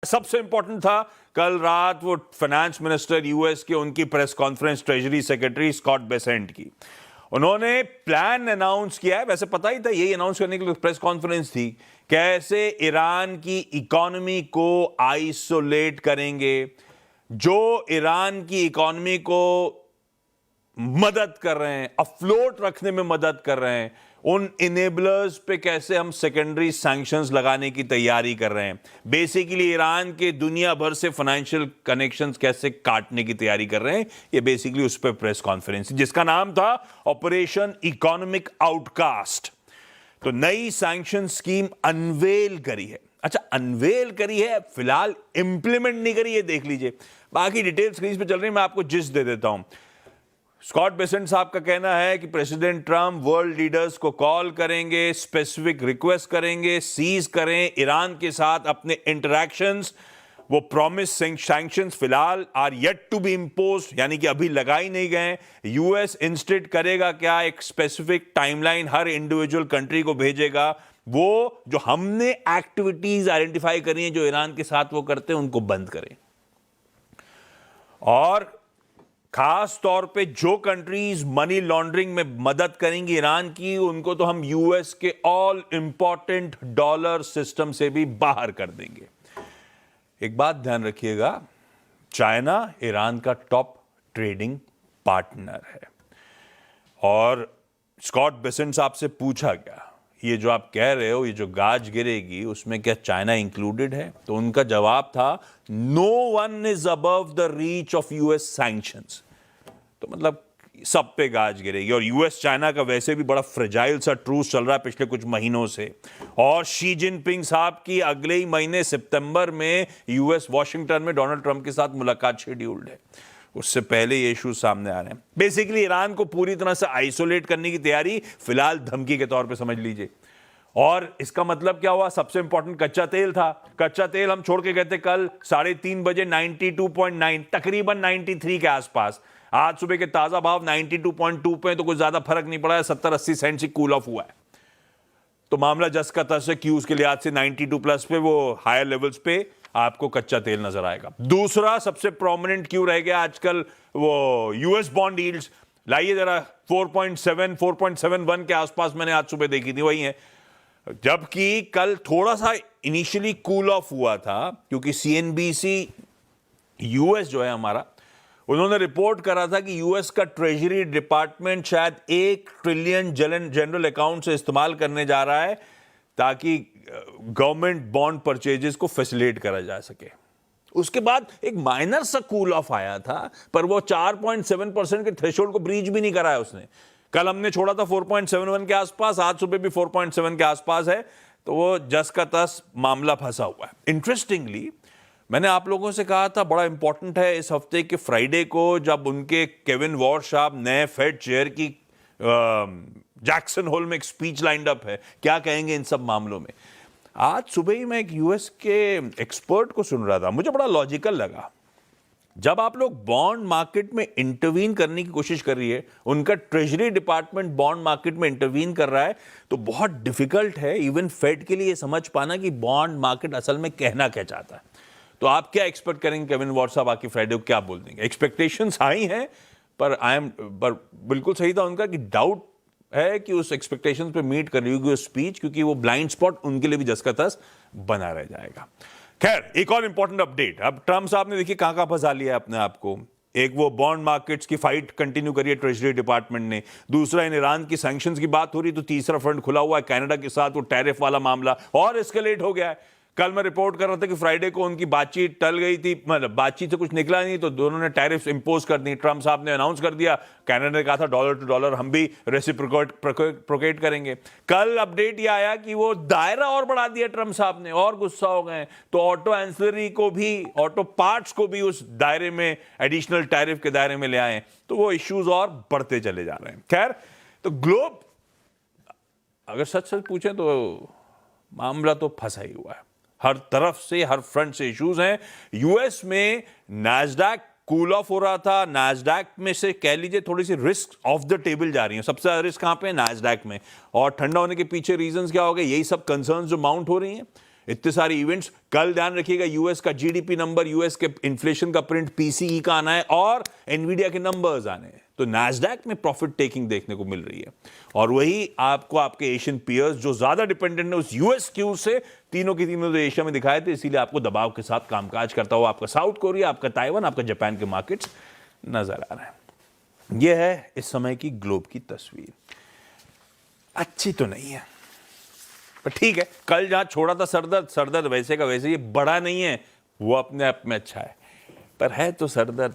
सबसे इंपॉर्टेंट था कल रात वो फाइनेंस मिनिस्टर यूएस के उनकी press conference treasury secretary Scott Bessent की। उन्होंने प्लान अनाउंस किया है, वैसे पता ही था यही अनाउंस करने के लिए प्रेस कॉन्फ्रेंस थी, कैसे ईरान की इकोनॉमी को आइसोलेट करेंगे, जो ईरान की इकोनॉमी को मदद कर रहे हैं, अफ्लोट रखने में मदद कर रहे हैं, उन इनेबलर्स पे कैसे हम सेकेंडरी सैंक्शंस लगाने की तैयारी कर रहे हैं, बेसिकली ईरान के दुनिया भर से फाइनेंशियल कनेक्शंस कैसे काटने की तैयारी कर रहे हैं। ये बेसिकली उस पर प्रेस कॉन्फ्रेंस जिसका नाम था ऑपरेशन इकोनॉमिक आउटकास्ट। तो नई सैंक्शन स्कीम अनवेल करी है। अच्छा, अनवेल करी है, फिलहाल इंप्लीमेंट नहीं करी है, देख लीजिए। बाकी डिटेल स्क्रीन पे चल रही है, मैं आपको जिस्ट दे देता हूं। स्कॉट बेसेंट साहब का कहना है कि प्रेसिडेंट ट्रंप वर्ल्ड लीडर्स को कॉल करेंगे, स्पेसिफिक रिक्वेस्ट करेंगे, सीज करें ईरान के साथ अपने इंटरैक्शंस। वो प्रॉमिस सैंक्शंस फिलहाल are yet to be imposed, यानी कि अभी लगाई नहीं गए। यूएस इंस्टेट करेगा क्या, एक स्पेसिफिक टाइमलाइन हर इंडिविजुअल कंट्री को भेजेगा। वो जो हमने एक्टिविटीज आइडेंटिफाई करी हैं जो ईरान के साथ वो करते हैं, उनको बंद करें। और खास तौर पे जो कंट्रीज मनी लॉन्ड्रिंग में मदद करेंगी ईरान की, उनको तो हम यूएस के ऑल इंपॉर्टेंट डॉलर सिस्टम से भी बाहर कर देंगे। एक बात ध्यान रखिएगा, चाइना ईरान का टॉप ट्रेडिंग पार्टनर है। और स्कॉट बेसेंट साहब से पूछा गया, ये जो आप कह रहे हो, ये जो गाज गिरेगी, उसमें क्या चाइना इंक्लूडेड है? तो उनका जवाब था, no one is above the reach of US sanctions. तो मतलब सब पे गाज गिरेगी। और यूएस चाइना का वैसे भी बड़ा फ्रेजाइल सा ट्रूस चल रहा है पिछले कुछ महीनों से। और शी जिनपिंग साहब की अगले ही महीने सितंबर में यूएस वॉशिंगटन में डोनाल्ड ट्रंप के साथ मुलाकात शेड्यूल्ड है। उससे पहले ये इश्यूज सामने आ रहे हैं। बेसिकली ईरान को पूरी तरह से आइसोलेट करने की तैयारी फिलहाल धमकी के तौर पे समझ लीजिए। और इसका मतलब क्या हुआ? सबसे इंपॉर्टेंट कच्चा तेल था। कच्चा तेल हम छोड़ के गए थे कल 3:30 बजे 92.9, तकरीबन 93 के आसपास। आज सुबह के ताजा भाव 92.2 पे, तो कुछ ज्यादा फर्क नहीं पड़ा है, 70-80 सेंट से कूल ऑफ हुआ है। तो मामला जस का तस है, क्यूज के लिहाज से 92 प्लस पे, वो हायर लेवल्स पे आपको कच्चा तेल नजर आएगा। दूसरा सबसे प्रोमिनेंट क्यों रह गया आजकल, वो यूएस बॉन्ड यील्ड्स। लाइए जरा 4.7 4.71 के आसपास मैंने आज सुबह देखी थी, वही है। जबकि कल थोड़ा सा इनिशियली कूल ऑफ हुआ था, क्योंकि सीएनबीसी यूएस जो है हमारा, उन्होंने रिपोर्ट करा था कि यूएस का ट्रेजरी डिपार्टमेंट शायद 1 ट्रिलियन जनरल अकाउंट से इस्तेमाल करने जा रहा है ताकि गवर्नमेंट बॉन्ड परचेजेस को फैसिलिटेट करा जा सके। उसके बाद एक माइनर सा कूल ऑफ आया था, पर वो 4.7% के थ्रेशोल्ड को ब्रीच भी नहीं करा है उसने। कल हमने छोड़ा था 4.71 के आसपास, आज सुबह भी 4.7 के आसपास है। तो वो जस का तस मामला फंसा हुआ है। इंटरेस्टिंगली, मैंने आप लोगों से कहा था बड़ा इंपॉर्टेंट है, इस हफ्ते के फ्राइडे को जब उनके केविन वॉर्श साहब नए फेड चेयर की जैक्सन होल में एक स्पीच लाइंड अप है, क्या कहेंगे इन सब मामलों में। आज सुबह ही मैं एक यूएस के एक्सपर्ट को सुन रहा था, मुझे बड़ा लॉजिकल लगा। जब आप लोग बॉन्ड मार्केट में इंटरवीन करने की कोशिश कर रही है, उनका ट्रेजरी डिपार्टमेंट बॉन्ड मार्केट में इंटरवीन कर रहा है, तो बहुत डिफिकल्ट है इवन फेड के लिए समझ पाना कि बॉन्ड मार्केट असल में कहना क्या चाहता है। तो आप क्या एक्सपेक्ट करेंगे केविन वॉर्श साहब आके फ्राइडे को क्या बोल देंगे? एक्सपेक्टेशंस हाई हैं, पर बिल्कुल सही था उनका कि डाउट है कि उस एक्सपेक्टेशंस पे मीट कर रही होगी वो स्पीच, क्योंकि वो ब्लाइंड स्पॉट उनके लिए भी जस का तस बना रह जाएगा। खैर, एक और इंपॉर्टेंट अपडेट। अब ट्रंप साहब ने देखिए कहां फंसा लिया है अपने आप को। एक वो बॉन्ड मार्केट्स की फाइट कंटिन्यू करी है ट्रेजरी डिपार्टमेंट ने, दूसरा इन ईरान की सैंक्शंस की बात हो रही, तो तीसरा फ्रंट खुला हुआ है कनाडा के साथ, वो टैरिफ वाला मामला और एस्केलेट हो गया है। कल मैं रिपोर्ट कर रहा था कि फ्राइडे को उनकी बातचीत टल गई थी, मतलब बातचीत से कुछ निकला नहीं, तो दोनों ने टैरिफ्स इंपोज कर दी। ट्रंप साहब ने अनाउंस कर दिया, कनाडा ने कहा था डॉलर टू डॉलर हम भी रेसिप्रोकेट करेंगे। कल अपडेट ये आया कि वो दायरा और बढ़ा दिया ट्रंप साहब ने, और गुस्सा हो गए, तो ऑटो एंसिलरी को भी, ऑटो पार्ट्स को भी उस दायरे में, एडिशनल टैरिफ के दायरे में ले आए। तो वो इश्यूज और बढ़ते चले जा रहे हैं। खैर, तो ग्लोब अगर सच सच पूछें तो मामला तो फंसा ही हुआ है, हर तरफ से, हर फ्रंट से इश्यूज हैं। यूएस में नैस्डैक कूल ऑफ हो रहा था, नैस्डैक में से कह लीजिए थोड़ी सी रिस्क ऑफ द टेबल जा रही है। सबसे ज्यादा रिस्क कहां पे है? नैस्डैक में। और ठंडा होने के पीछे रीजंस क्या हो गए? यही सब कंसर्न्स जो माउंट हो रही हैं। इतने सारे इवेंट्स। कल ध्यान रखिएगा यूएस का जीडीपी नंबर, यूएस के इन्फ्लेशन का प्रिंट, पीसीई का आना है और एनवीडिया के नंबर्स आने हैं। तो नैस्डैक में प्रॉफिट टेकिंग देखने को मिल रही है और वही आपको आपके एशियन पियर्स जो ज्यादा डिपेंडेंट है उस यूएस क्यू से, तीनों के तीनों तो एशिया में दिखाए थे, इसीलिए आपको दबाव के साथ कामकाज करता हुआ आपका साउथ कोरिया, आपका ताइवान, आपका जापान के मार्केट्स नजर आ रहा है। यह है इस समय की ग्लोब की तस्वीर। अच्छी तो नहीं है पर ठीक है, कल जहां छोड़ा था सरदर्द वैसे का वैसे, ये बड़ा नहीं है, वो अपने आप में अच्छा है, पर है तो सरदर्द